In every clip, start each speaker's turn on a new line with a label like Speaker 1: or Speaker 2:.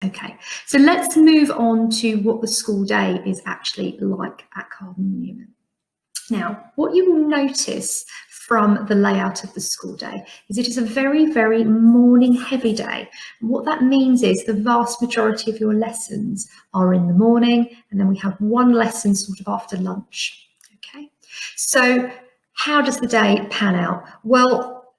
Speaker 1: Okay, so let's move on to what the school day is actually like at Cardinal Newman. Now, what you will notice from the layout of the school day is it is a very, very morning heavy day. And what that means is the vast majority of your lessons are in the morning, and then we have one lesson sort of after lunch. Okay, so how does the day pan out? Well,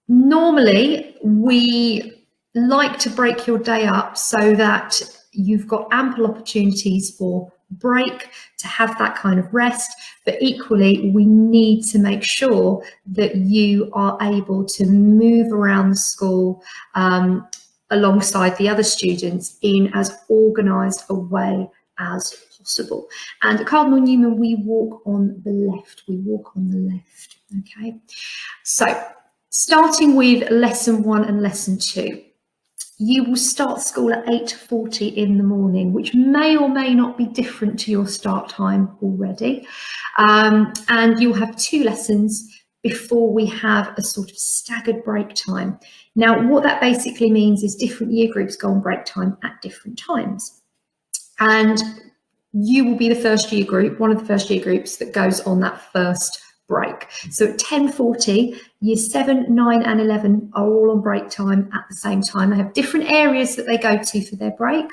Speaker 1: normally we like to break your day up so that you've got ample opportunities for break, to have that kind of rest, but equally we need to make sure that you are able to move around the school alongside the other students in as organised a way as possible. And at Cardinal Newman, we walk on the left. Okay, so starting with lesson 1 and lesson 2. You will start school at 8:40 in the morning, which may or may not be different to your start time already. And you'll have 2 lessons before we have a sort of staggered break time. Now, what that basically means is different year groups go on break time at different times. And you will be the first year group, one of the first year groups that goes on that first break. So at 10:40, year 7, 9 and 11 are all on break time at the same time. They have different areas that they go to for their break,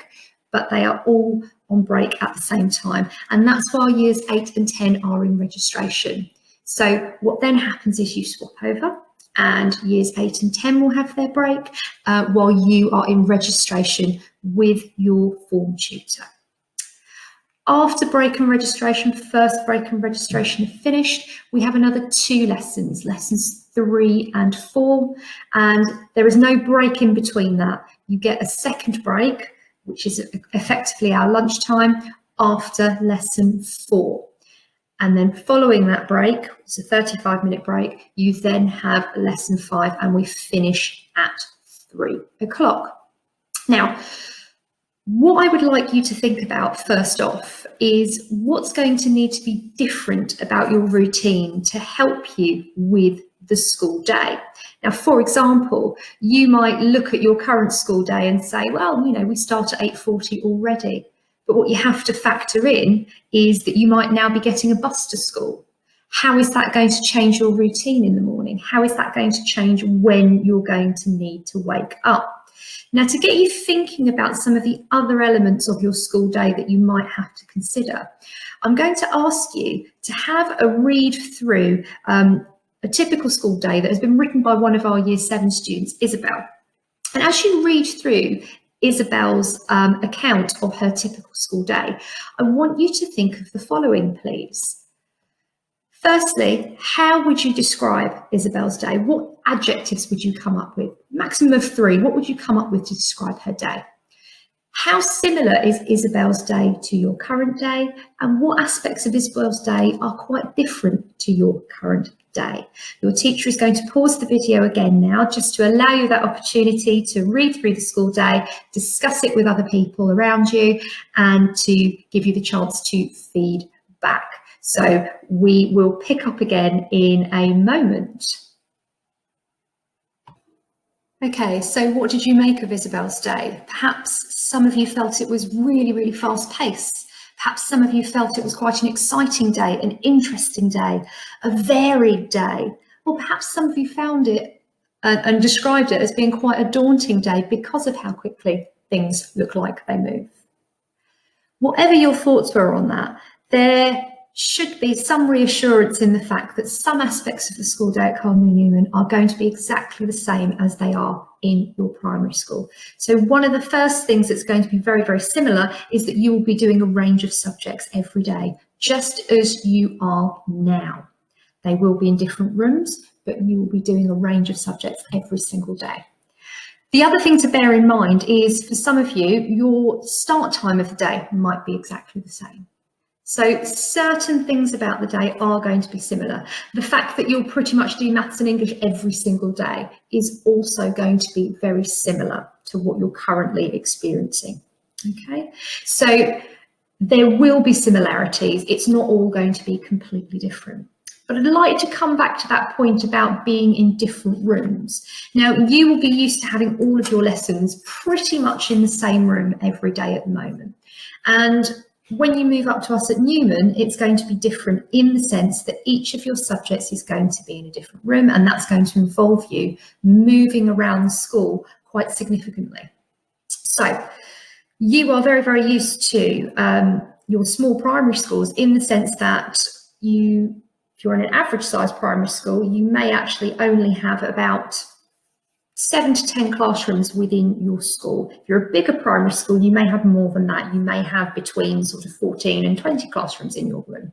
Speaker 1: but they are all on break at the same time. And that's why years 8 and 10 are in registration. So what then happens is you swap over, and years 8 and 10 will have their break while you are in registration with your form tutor. After break and registration, first break and registration are finished, we have another 2 lessons, lessons 3 and 4, and there is no break in between that. You get a second break, which is effectively our lunchtime, after lesson 4. And then following that break, it's a 35-minute break, you then have lesson 5, and we finish at 3 o'clock. Now, what I would like you to think about first off is what's going to need to be different about your routine to help you with the school day. Now, for example, you might look at your current school day and say, well, you know, we start at 8:40 already. But what you have to factor in is that you might now be getting a bus to school. How is that going to change your routine in the morning? How is that going to change when you're going to need to wake up? Now, to get you thinking about some of the other elements of your school day that you might have to consider, I'm going to ask you to have a read through a typical school day that has been written by one of our Year 7 students, Isabel. And as you read through Isabel's account of her typical school day, I want you to think of the following, please. Firstly, how would you describe Isabel's day? What adjectives would you come up with? Maximum of 3. What would you come up with to describe her day? How similar is Isabel's day to your current day? And what aspects of Isabel's day are quite different to your current day? Your teacher is going to pause the video again now just to allow you that opportunity to read through the school day, discuss it with other people around you, and to give you the chance to feed back. So we will pick up again in a moment. Okay, so what did you make of Isabel's day? Perhaps some of you felt it was really, really fast paced. Perhaps some of you felt it was quite an exciting day, an interesting day, a varied day. Or perhaps some of you found it and described it as being quite a daunting day because of how quickly things look like they move. Whatever your thoughts were on that, there should be some reassurance in the fact that some aspects of the school day at Cardinal Newman are going to be exactly the same as they are in your primary school. So one of the first things that's going to be very, very similar is that you will be doing a range of subjects every day, just as you are now. They will be in different rooms, but you will be doing a range of subjects every single day. The other thing to bear in mind is for some of you, your start time of the day might be exactly the same. So certain things about the day are going to be similar. The fact that you'll pretty much do maths and English every single day is also going to be very similar to what you're currently experiencing. Okay, so there will be similarities. It's not all going to be completely different. But I'd like to come back to that point about being in different rooms. Now, you will be used to having all of your lessons pretty much in the same room every day at the moment. And when you move up to us at Newman, it's going to be different in the sense that each of your subjects is going to be in a different room, and that's going to involve you moving around the school quite significantly. So you are very, very used to your small primary schools in the sense that if you're in an average size primary school, you may actually only have about 7 to 10 classrooms within your school. If you're a bigger primary school, you may have more than that. You may have between sort of 14 and 20 classrooms in your room.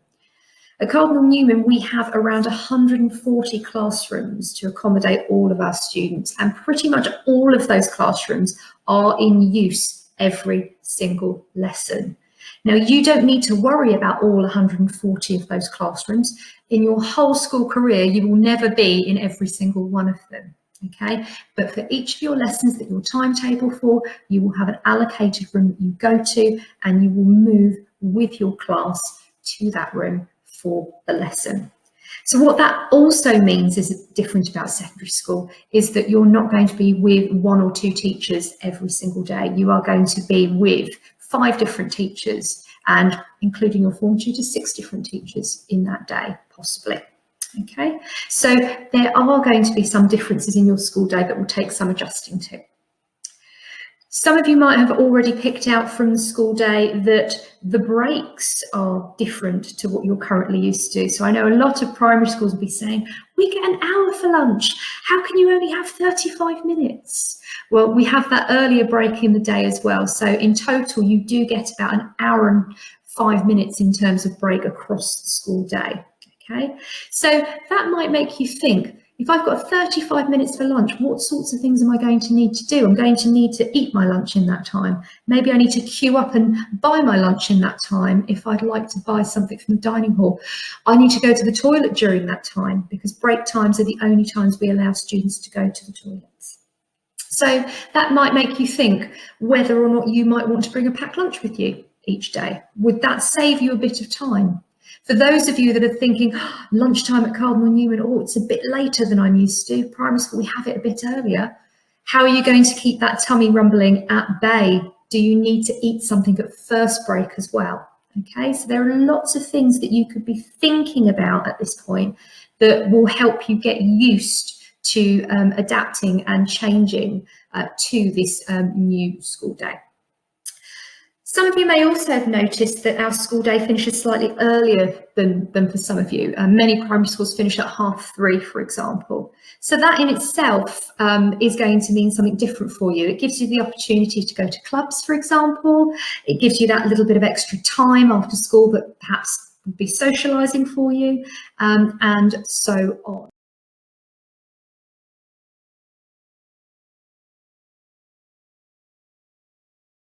Speaker 1: At Cardinal Newman, we have around 140 classrooms to accommodate all of our students, and pretty much all of those classrooms are in use every single lesson. Now, you don't need to worry about all 140 of those classrooms. In your whole school career, you will never be in every single one of them. Okay, but for each of your lessons that you're timetable for, you will have an allocated room that you go to, and you will move with your class to that room for the lesson. So what that also means is different about secondary school is that you're not going to be with 1 or 2 teachers every single day. You are going to be with 5 different teachers, and including your form tutor, 6 different teachers in that day, possibly. Okay, so there are going to be some differences in your school day that will take some adjusting to. Some of you might have already picked out from the school day that the breaks are different to what you're currently used to. So I know a lot of primary schools will be saying, we get an hour for lunch. How can you only have 35 minutes? Well, we have that earlier break in the day as well. So in total, you do get about an hour and 5 minutes in terms of break across the school day. Okay, so that might make you think, if I've got 35 minutes for lunch, what sorts of things am I going to need to do? I'm going to need to eat my lunch in that time. Maybe I need to queue up and buy my lunch in that time if I'd like to buy something from the dining hall. I need to go to the toilet during that time, because break times are the only times we allow students to go to the toilets. So that might make you think whether or not you might want to bring a packed lunch with you each day. Would that save you a bit of time? For those of you that are thinking, oh, lunchtime at Cardinal Newman, oh, it's a bit later than I'm used to. Primary school, we have it a bit earlier. How are you going to keep that tummy rumbling at bay? Do you need to eat something at first break as well? Okay, so there are lots of things that you could be thinking about at this point that will help you get used to adapting and changing to this new school day. Some of you may also have noticed that our school day finishes slightly earlier than for some of you. Many primary schools finish at 3:30, for example. So that in itself is going to mean something different for you. It gives you the opportunity to go to clubs, for example. It gives you that little bit of extra time after school that perhaps would be socialising for you, and so on.